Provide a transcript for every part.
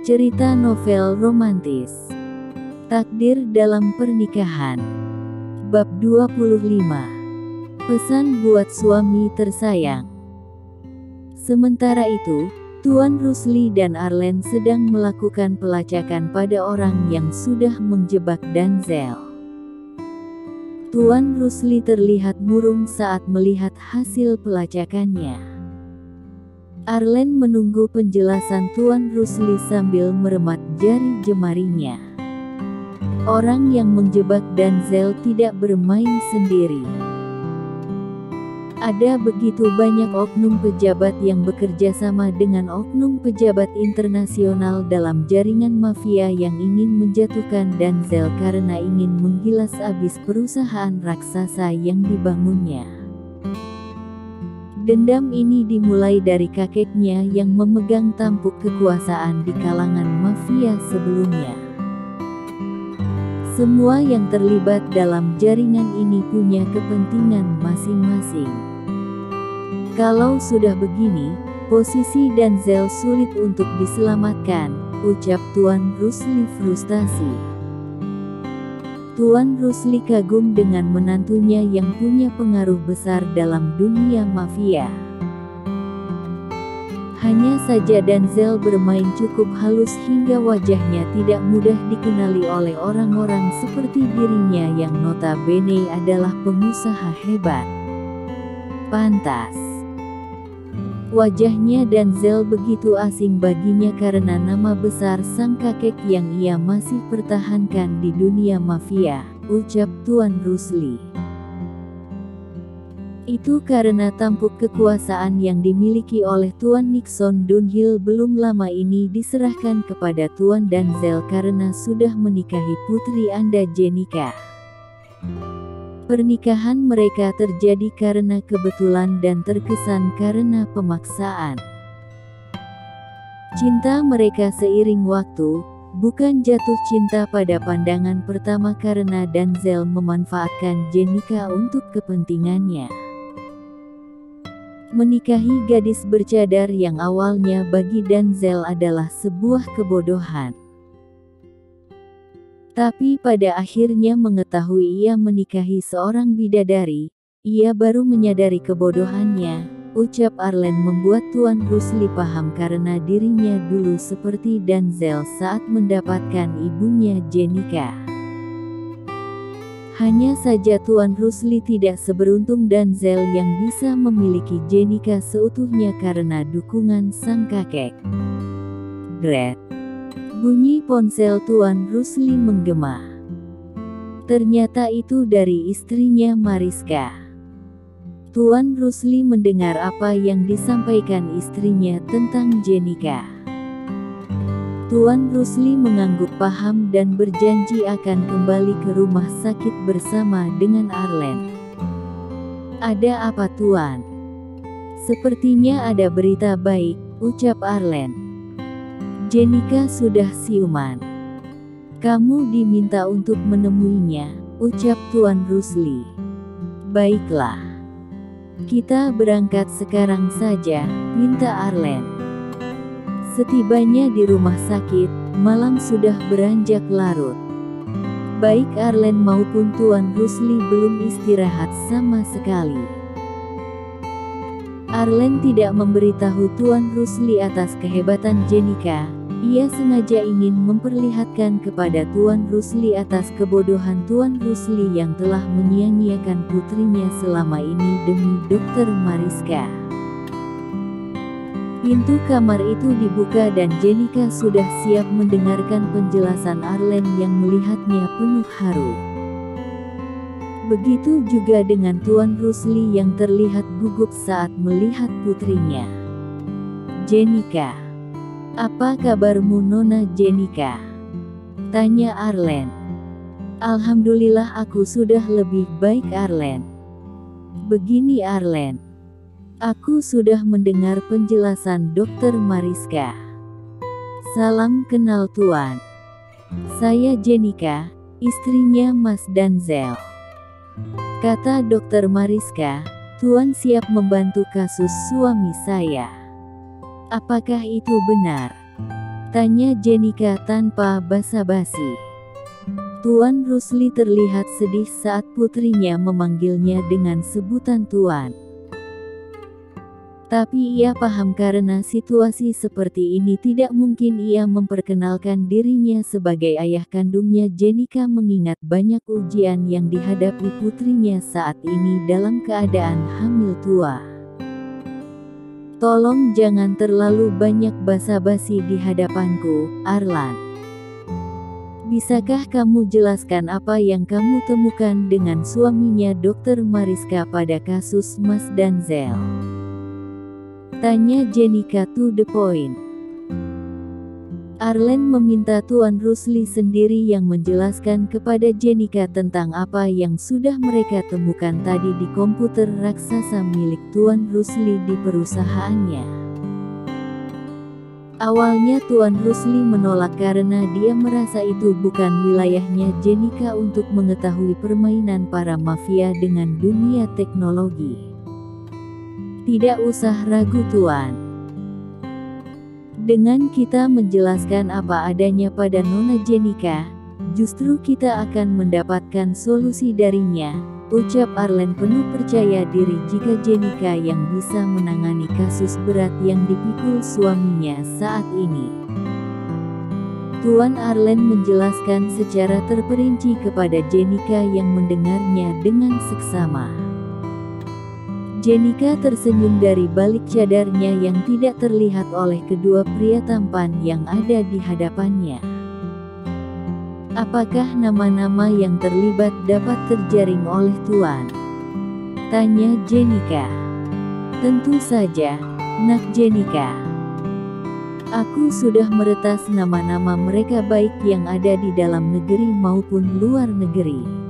Cerita novel romantis. Takdir dalam pernikahan. Bab 25. Pesan buat suami tersayang. Sementara itu, Tuan Rusli dan Arlen sedang melakukan pelacakan pada orang yang sudah menjebak Denzel. Tuan Rusli terlihat murung saat melihat hasil pelacakannya. Arlen menunggu penjelasan Tuan Rusli sambil meremat jari jemarinya. Orang yang menjebak Denzel tidak bermain sendiri. Ada begitu banyak oknum pejabat yang bekerja sama dengan oknum pejabat internasional dalam jaringan mafia yang ingin menjatuhkan Denzel karena ingin menggilas habis perusahaan raksasa yang dibangunnya. Dendam ini dimulai dari kakeknya yang memegang tampuk kekuasaan di kalangan mafia sebelumnya. Semua yang terlibat dalam jaringan ini punya kepentingan masing-masing. Kalau sudah begini, posisi Denzel sulit untuk diselamatkan, ucap Tuan Rusli frustasi. Tuan Rusli kagum dengan menantunya yang punya pengaruh besar dalam dunia mafia. Hanya saja Denzel bermain cukup halus hingga wajahnya tidak mudah dikenali oleh orang-orang seperti dirinya yang notabene adalah pengusaha hebat. Pantas. Wajahnya Denzel begitu asing baginya karena nama besar sang kakek yang ia masih pertahankan di dunia mafia, ucap Tuan Rusli. Itu karena tampuk kekuasaan yang dimiliki oleh Tuan Nixon Dunhill belum lama ini diserahkan kepada Tuan Denzel karena sudah menikahi putri Anda Jenica. Pernikahan mereka terjadi karena kebetulan dan terkesan karena pemaksaan. Cinta mereka seiring waktu, bukan jatuh cinta pada pandangan pertama karena Denzel memanfaatkan Jenica untuk kepentingannya. Menikahi gadis bercadar yang awalnya bagi Denzel adalah sebuah kebodohan. Tapi pada akhirnya mengetahui ia menikahi seorang bidadari, ia baru menyadari kebodohannya, ucap Arlen membuat Tuan Rusli paham karena dirinya dulu seperti Denzel saat mendapatkan ibunya Jenica. Hanya saja Tuan Rusli tidak seberuntung Denzel yang bisa memiliki Jenica seutuhnya karena dukungan sang kakek. Gret. Bunyi ponsel Tuan Rusli menggema. Ternyata itu dari istrinya Mariska. Tuan Rusli mendengar apa yang disampaikan istrinya tentang Jenica. Tuan Rusli mengangguk paham dan berjanji akan kembali ke rumah sakit bersama dengan Arlen. Ada apa Tuan? Sepertinya ada berita baik, ucap Arlen. Jenica sudah siuman. Kamu diminta untuk menemuinya, ucap Tuan Rusli. Baiklah. Kita berangkat sekarang saja, minta Arlen. Setibanya di rumah sakit, malam sudah beranjak larut. Baik Arlen maupun Tuan Rusli belum istirahat sama sekali. Arlen tidak memberitahu Tuan Rusli atas kehebatan Jenica. Ia sengaja ingin memperlihatkan kepada Tuan Rusli atas kebodohan Tuan Rusli yang telah menyia-nyiakan putrinya selama ini demi Dr. Mariska. Pintu kamar itu dibuka dan Jenica sudah siap mendengarkan penjelasan Arlen yang melihatnya penuh haru. Begitu juga dengan Tuan Rusli yang terlihat gugup saat melihat putrinya. Jenica. Apa kabarmu Nona Jenica? Tanya Arlen. Alhamdulillah aku sudah lebih baik Arlen. Begini Arlen. Aku sudah mendengar penjelasan Dr. Mariska. Salam kenal Tuan. Saya Jenica, istrinya Mas Denzel. Kata Dr. Mariska, Tuan siap membantu kasus suami saya. Apakah itu benar? Tanya Jenika tanpa basa-basi. Tuan Rusli terlihat sedih saat putrinya memanggilnya dengan sebutan Tuan. Tapi ia paham karena situasi seperti ini tidak mungkin ia memperkenalkan dirinya sebagai ayah kandungnya. Jenika mengingat banyak ujian yang dihadapi putrinya saat ini dalam keadaan hamil tua. Tolong jangan terlalu banyak basa-basi di hadapanku, Arlan. Bisakah kamu jelaskan apa yang kamu temukan dengan suaminya Dr. Mariska pada kasus Mas Danzel? Tanya Jenika to the point. Arlen meminta Tuan Rusli sendiri yang menjelaskan kepada Jenika tentang apa yang sudah mereka temukan tadi di komputer raksasa milik Tuan Rusli di perusahaannya. Awalnya Tuan Rusli menolak karena dia merasa itu bukan wilayahnya Jenika untuk mengetahui permainan para mafia dengan dunia teknologi. Tidak usah ragu Tuan. Dengan kita menjelaskan apa adanya pada Nona Jenika, justru kita akan mendapatkan solusi darinya, ucap Arlen penuh percaya diri jika Jenika yang bisa menangani kasus berat yang dipikul suaminya saat ini. Tuan Arlen menjelaskan secara terperinci kepada Jenika yang mendengarnya dengan seksama. Jenika tersenyum dari balik cadarnya yang tidak terlihat oleh kedua pria tampan yang ada di hadapannya. Apakah nama-nama yang terlibat dapat terjaring oleh Tuan? Tanya Jenika. Tentu saja, Nak Jenika. Aku sudah meretas nama-nama mereka baik yang ada di dalam negeri maupun luar negeri.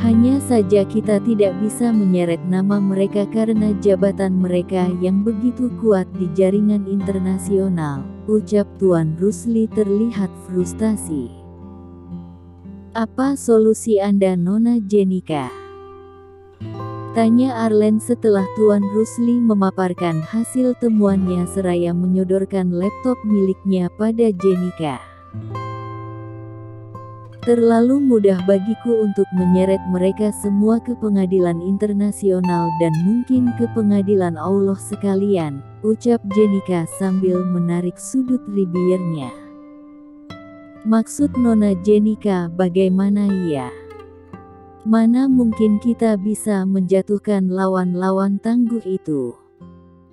Hanya saja kita tidak bisa menyeret nama mereka karena jabatan mereka yang begitu kuat di jaringan internasional, ucap Tuan Rusli terlihat frustasi. Apa solusi Anda Nona Jenika? Tanya Arlen setelah Tuan Rusli memaparkan hasil temuannya seraya menyodorkan laptop miliknya pada Jenika. Terlalu mudah bagiku untuk menyeret mereka semua ke pengadilan internasional dan mungkin ke pengadilan Allah sekalian, ucap Jenika sambil menarik sudut bibirnya. Maksud Nona Jenika bagaimana ya? Mana mungkin kita bisa menjatuhkan lawan-lawan tangguh itu?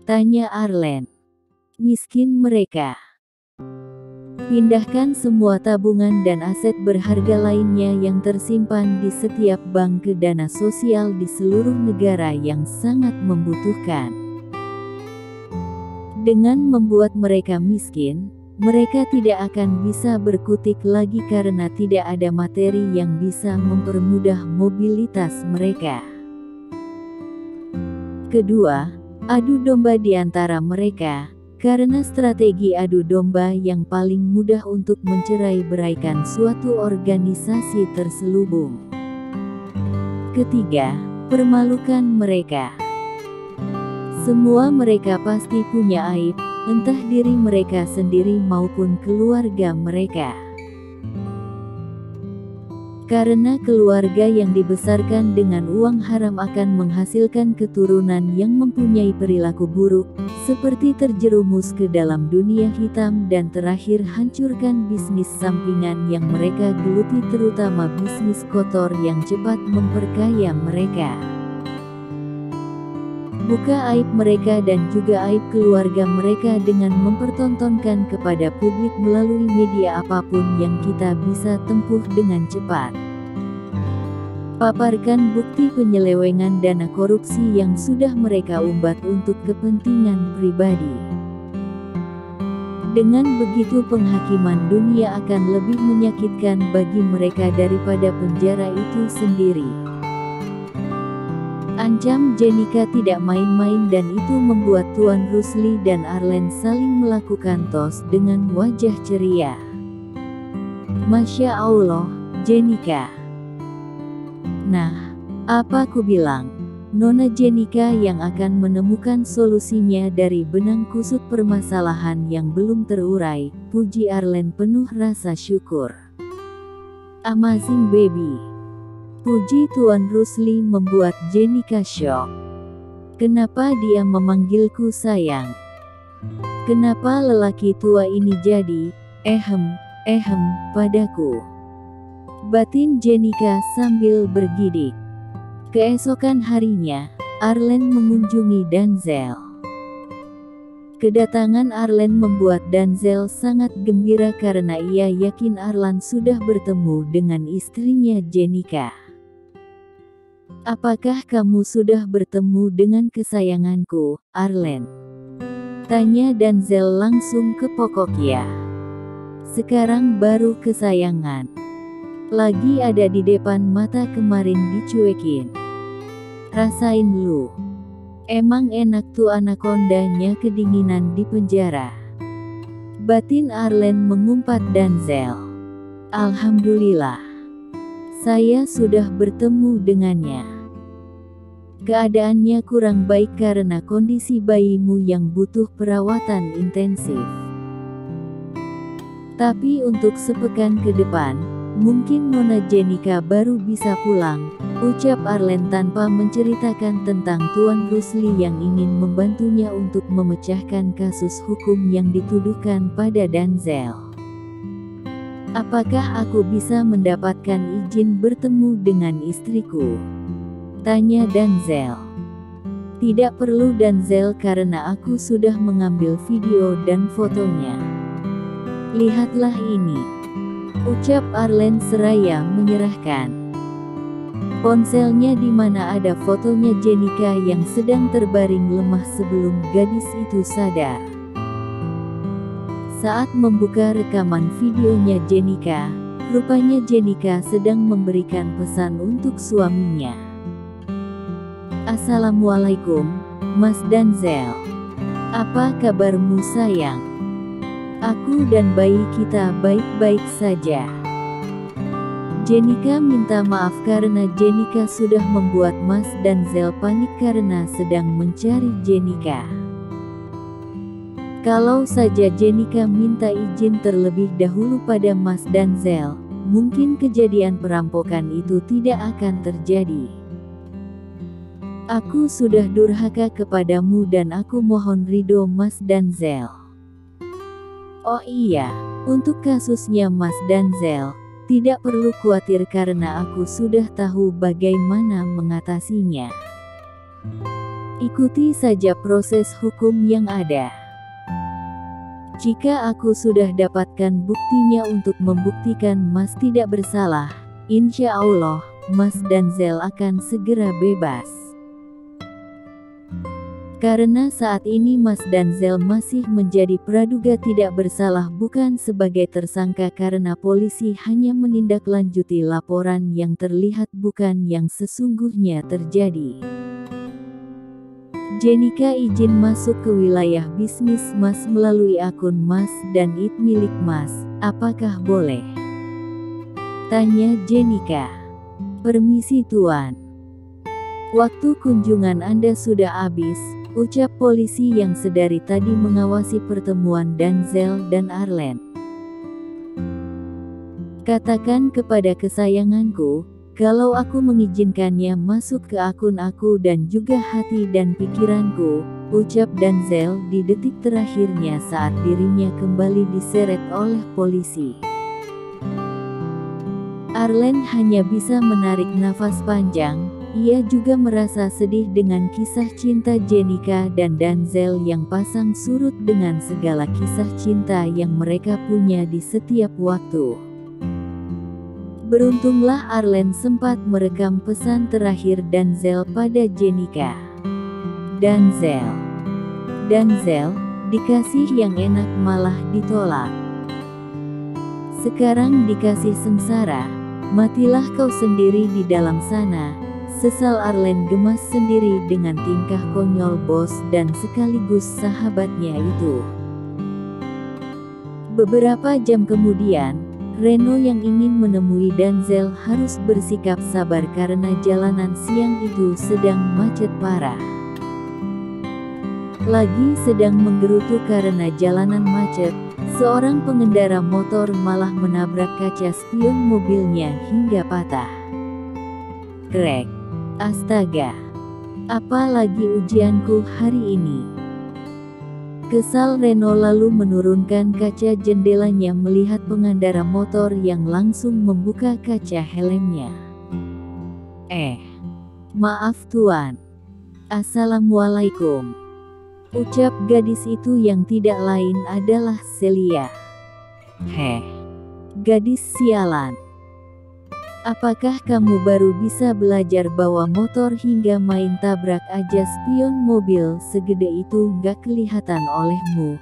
Tanya Arlen. Miskin mereka. Pindahkan semua tabungan dan aset berharga lainnya yang tersimpan di setiap bank ke dana sosial di seluruh negara yang sangat membutuhkan. Dengan membuat mereka miskin, mereka tidak akan bisa berkutik lagi karena tidak ada materi yang bisa mempermudah mobilitas mereka. Kedua, adu domba di antara mereka. Karena strategi adu domba yang paling mudah untuk mencerai-beraikan suatu organisasi terselubung. Ketiga, permalukan mereka. Semua mereka pasti punya aib, entah diri mereka sendiri maupun keluarga mereka. Karena keluarga yang dibesarkan dengan uang haram akan menghasilkan keturunan yang mempunyai perilaku buruk, seperti terjerumus ke dalam dunia hitam dan terakhir hancurkan bisnis sampingan yang mereka geluti terutama bisnis kotor yang cepat memperkaya mereka. Buka aib mereka dan juga aib keluarga mereka dengan mempertontonkan kepada publik melalui media apapun yang kita bisa tempuh dengan cepat. Paparkan bukti penyelewengan dana korupsi yang sudah mereka umbat untuk kepentingan pribadi. Dengan begitu penghakiman dunia akan lebih menyakitkan bagi mereka daripada penjara itu sendiri. Ancam Jenika tidak main-main dan itu membuat Tuan Rusli dan Arlen saling melakukan tos dengan wajah ceria. Masya Allah, Jenika. Nah, apa ku bilang? Nona Jenika yang akan menemukan solusinya dari benang kusut permasalahan yang belum terurai, puji Arlen penuh rasa syukur. Amazing baby. Puji Tuan Rusli membuat Jenika syok. Kenapa dia memanggilku sayang? Kenapa lelaki tua ini jadi, padaku? Batin Jenika sambil bergidik. Keesokan harinya, Arlen mengunjungi Danzel. Kedatangan Arlen membuat Danzel sangat gembira karena ia yakin Arlen sudah bertemu dengan istrinya Jenika. "Apakah kamu sudah bertemu dengan kesayanganku, Arlen?" tanya Danzel langsung ke pokoknya. "Sekarang baru kesayangan. Lagi ada di depan mata kemarin dicuekin. Rasain lu. Emang enak tuh anakondanya kedinginan di penjara." Batin Arlen mengumpat Danzel. "Alhamdulillah. Saya sudah bertemu dengannya. Keadaannya kurang baik karena kondisi bayimu yang butuh perawatan intensif. Tapi untuk sepekan ke depan, mungkin Nona Jenika baru bisa pulang," ucap Arlen tanpa menceritakan tentang Tuan Rusli yang ingin membantunya untuk memecahkan kasus hukum yang dituduhkan pada Danzel. "Apakah aku bisa mendapatkan izin bertemu dengan istriku?" tanya Danzel. "Tidak perlu Danzel karena aku sudah mengambil video dan fotonya. Lihatlah ini," ucap Arlen seraya menyerahkan ponselnya di mana ada fotonya Jenika yang sedang terbaring lemah sebelum gadis itu sadar. Saat membuka rekaman videonya Jenika, rupanya Jenika sedang memberikan pesan untuk suaminya. "Assalamualaikum, Mas Danzel. Apa kabarmu sayang? Aku dan bayi kita baik-baik saja." Jenika minta maaf karena Jenika sudah membuat Mas Danzel panik karena sedang mencari Jenika. Kalau saja Jenika minta izin terlebih dahulu pada Mas Danzel, mungkin kejadian perampokan itu tidak akan terjadi. "Aku sudah durhaka kepadamu dan aku mohon ridho Mas Danzel. Oh iya, untuk kasusnya Mas Danzel, tidak perlu khawatir karena aku sudah tahu bagaimana mengatasinya. Ikuti saja proses hukum yang ada. Jika aku sudah dapatkan buktinya untuk membuktikan Mas tidak bersalah, insya Allah, Mas Danzel akan segera bebas. Karena saat ini Mas Danzel masih menjadi praduga tidak bersalah bukan sebagai tersangka karena polisi hanya menindaklanjuti laporan yang terlihat bukan yang sesungguhnya terjadi. Jenika izin masuk ke wilayah bisnis Mas melalui akun Mas dan IT milik Mas, apakah boleh?" tanya Jenika. "Permisi Tuan. Waktu kunjungan Anda sudah habis," ucap polisi yang sedari tadi mengawasi pertemuan Danzel dan Arlen. "Katakan kepada kesayanganku, kalau aku mengizinkannya masuk ke akun aku dan juga hati dan pikiranku," ucap Danzel di detik terakhirnya saat dirinya kembali diseret oleh polisi. Arlen hanya bisa menarik nafas panjang. Ia juga merasa sedih dengan kisah cinta Jenika dan Danzel yang pasang surut dengan segala kisah cinta yang mereka punya di setiap waktu. Beruntunglah Arlen sempat merekam pesan terakhir Danzel pada Jenika. "Danzel, dikasih yang enak malah ditolak. Sekarang dikasih sengsara, matilah kau sendiri di dalam sana." Sesal Arlen gemas sendiri dengan tingkah konyol bos dan sekaligus sahabatnya itu. Beberapa jam kemudian, Reno yang ingin menemui Denzel harus bersikap sabar karena jalanan siang itu sedang macet parah. Lagi sedang menggerutu karena jalanan macet, seorang pengendara motor malah menabrak kaca spion mobilnya hingga patah. Krek. Astaga. Apalagi ujianku hari ini. Kesal Reno lalu menurunkan kaca jendelanya melihat pengendara motor yang langsung membuka kaca helmnya. Maaf Tuan. Assalamualaikum. Ucap gadis itu yang tidak lain adalah Celia. Gadis sialan. Apakah kamu baru bisa belajar bawa motor hingga main tabrak aja spion mobil segede itu gak kelihatan olehmu?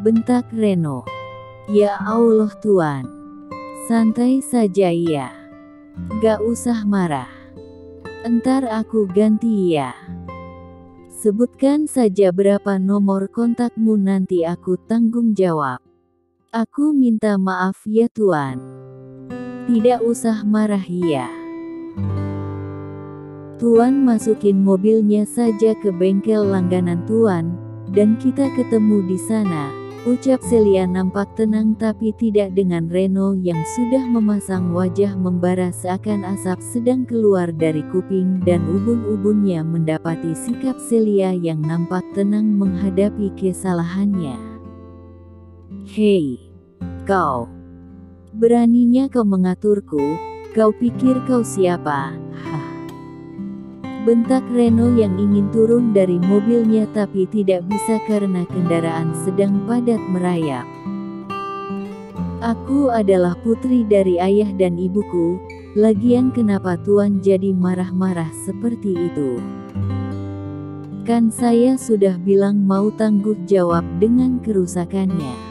Bentak Reno. Ya Allah Tuan. Santai saja ya. Gak usah marah. Entar aku ganti ya. Sebutkan saja berapa nomor kontakmu nanti aku tanggung jawab. Aku minta maaf ya Tuan. Tidak usah marah ya. Tuan masukin mobilnya saja ke bengkel langganan Tuan, dan kita ketemu di sana, ucap Celia nampak tenang tapi tidak dengan Reno yang sudah memasang wajah membara seakan asap sedang keluar dari kuping dan ubun-ubunnya mendapati sikap Celia yang nampak tenang menghadapi kesalahannya. Hei, kau. Beraninya kau mengaturku, kau pikir kau siapa? Bentak Reno yang ingin turun dari mobilnya tapi tidak bisa karena kendaraan sedang padat merayap. Aku adalah putri dari ayah dan ibuku, lagian kenapa Tuan jadi marah-marah seperti itu? Kan saya sudah bilang mau tanggung jawab dengan kerusakannya.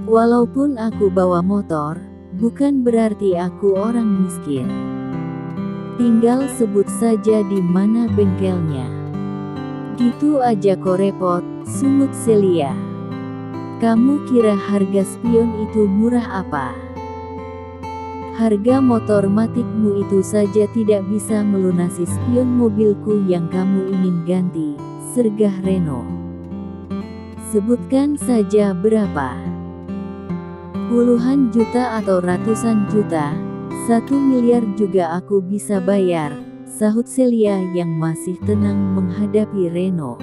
Walaupun aku bawa motor, bukan berarti aku orang miskin. Tinggal sebut saja di mana bengkelnya. Gitu aja kok repot, sungut Celia. Kamu kira harga spion itu murah apa? Harga motor matikmu itu saja tidak bisa melunasi spion mobilku yang kamu ingin ganti, sergah Reno. Sebutkan saja berapa. Puluhan juta atau ratusan juta, 1 miliar juga aku bisa bayar, sahut Celia yang masih tenang menghadapi Reno.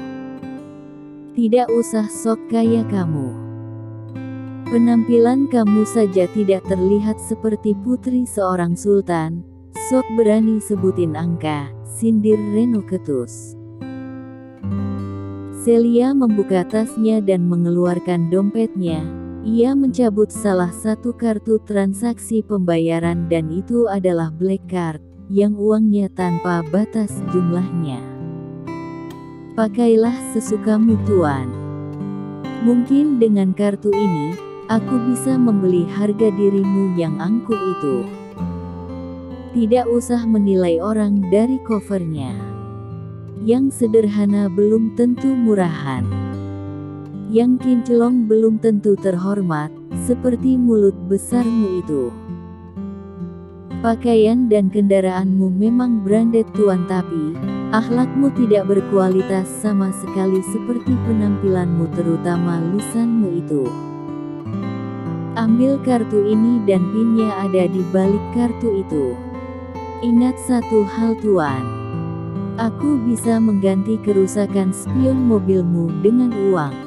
Tidak usah sok kaya kamu. Penampilan kamu saja tidak terlihat seperti putri seorang sultan, sok berani sebutin angka, sindir Reno ketus. Celia membuka tasnya dan mengeluarkan dompetnya. Ia mencabut salah satu kartu transaksi pembayaran dan itu adalah black card, yang uangnya tanpa batas jumlahnya. Pakailah sesukamu Tuan. Mungkin dengan kartu ini, aku bisa membeli harga dirimu yang angkuh itu. Tidak usah menilai orang dari covernya. Yang sederhana belum tentu murahan. Yang kinclong belum tentu terhormat, seperti mulut besarmu itu. Pakaian dan kendaraanmu memang branded Tuan tapi, akhlakmu tidak berkualitas sama sekali seperti penampilanmu terutama lisanmu itu. Ambil kartu ini dan pinnya ada di balik kartu itu. Ingat satu hal Tuan. Aku bisa mengganti kerusakan spion mobilmu dengan uang.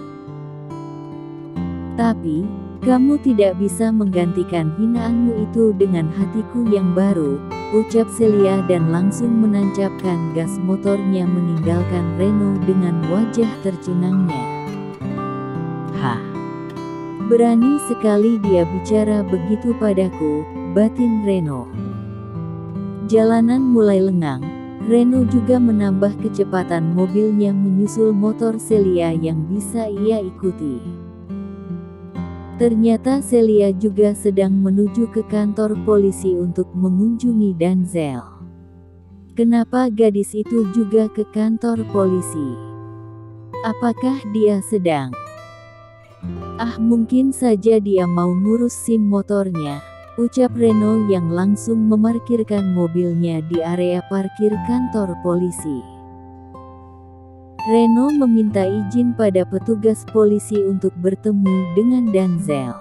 Tapi, kamu tidak bisa menggantikan hinaanmu itu dengan hatiku yang baru, ucap Celia dan langsung menancapkan gas motornya meninggalkan Reno dengan wajah tercengangnya. Berani sekali dia bicara begitu padaku, batin Reno. Jalanan mulai lengang, Reno juga menambah kecepatan mobilnya menyusul motor Celia yang bisa ia ikuti. Ternyata Celia juga sedang menuju ke kantor polisi untuk mengunjungi Denzel. Kenapa gadis itu juga ke kantor polisi? Apakah dia sedang Ah, mungkin saja dia mau ngurus SIM motornya, ucap Reno yang langsung memarkirkan mobilnya di area parkir kantor polisi. Reno meminta izin pada petugas polisi untuk bertemu dengan Denzel.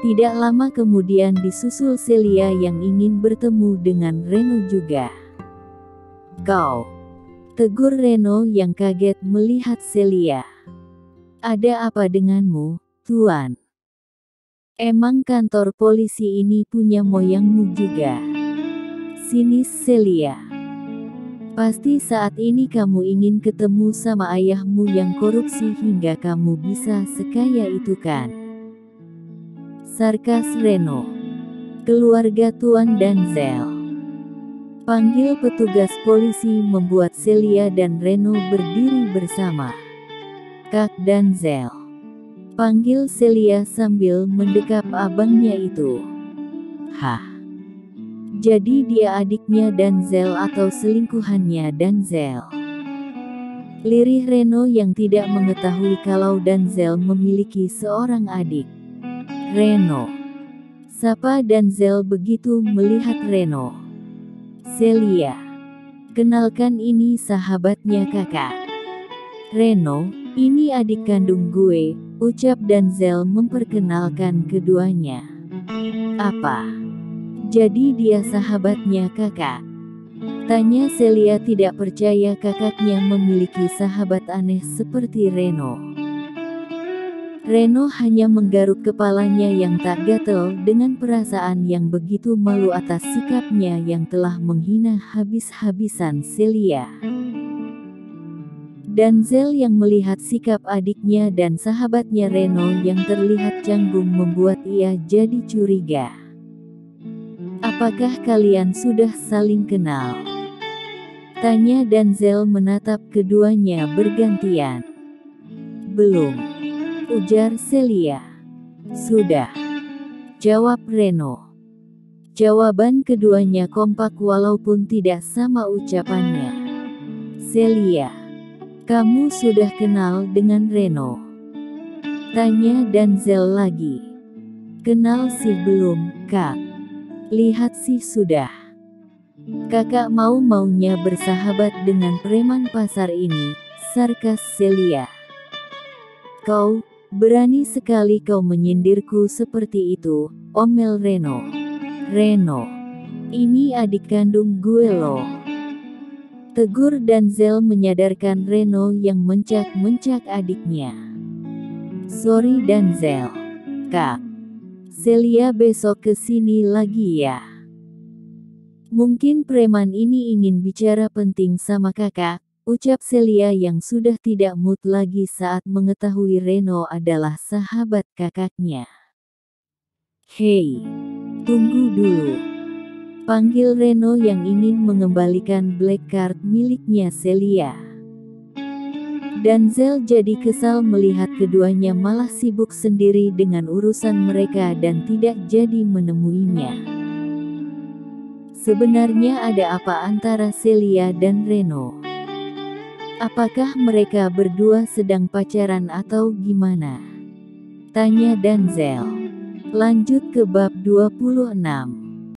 Tidak lama kemudian disusul Celia yang ingin bertemu dengan Reno juga. "Kau?" tegur Reno yang kaget melihat Celia. "Ada apa denganmu, Tuan? Emang kantor polisi ini punya moyangmu juga?" sinis Celia. "Pasti saat ini kamu ingin ketemu sama ayahmu yang korupsi hingga kamu bisa sekaya itu kan?" sarkas Reno. "Keluarga Tuan Denzel." Panggil petugas polisi membuat Celia dan Reno berdiri bersama. "Kak Denzel," panggil Celia sambil mendekap abangnya itu. "Hah? Jadi dia adiknya Denzel atau selingkuhannya Denzel?" lirih Reno yang tidak mengetahui kalau Denzel memiliki seorang adik. "Reno," sapa Denzel begitu melihat Reno. "Celia, kenalkan ini sahabatnya kakak. Reno, ini adik kandung gue," ucap Denzel memperkenalkan keduanya. "Apa? Jadi dia sahabatnya kakak?" tanya Celia tidak percaya kakaknya memiliki sahabat aneh seperti Reno. Reno hanya menggaruk kepalanya yang tak gatel dengan perasaan yang begitu malu atas sikapnya yang telah menghina habis-habisan Celia. Denzel yang melihat sikap adiknya dan sahabatnya Reno yang terlihat canggung membuat ia jadi curiga. "Apakah kalian sudah saling kenal?" tanya Denzel menatap keduanya bergantian. "Belum," ujar Celia. "Sudah," jawab Reno. Jawaban keduanya kompak walaupun tidak sama ucapannya. "Celia, kamu sudah kenal dengan Reno?" tanya Denzel lagi. "Kenal sih belum, Kak. Lihat sih sudah. Kakak mau-maunya bersahabat dengan preman pasar ini," sarkas Celia. "Kau, berani sekali kau menyindirku seperti itu," omel Reno. "Reno, ini adik kandung gue loh," tegur Denzel menyadarkan Reno yang mencak-mencak adiknya. "Sorry Denzel. Kak. Celia besok ke sini lagi ya. Mungkin preman ini ingin bicara penting sama kakak," ucap Celia yang sudah tidak mood lagi saat mengetahui Reno adalah sahabat kakaknya. "Hei, tunggu dulu," panggil Reno yang ingin mengembalikan black card miliknya Celia. Denzel jadi kesal melihat keduanya malah sibuk sendiri dengan urusan mereka dan tidak jadi menemuinya. Sebenarnya ada apa antara Celia dan Reno? Apakah mereka berdua sedang pacaran atau gimana? Tanya Denzel. Lanjut ke bab 26.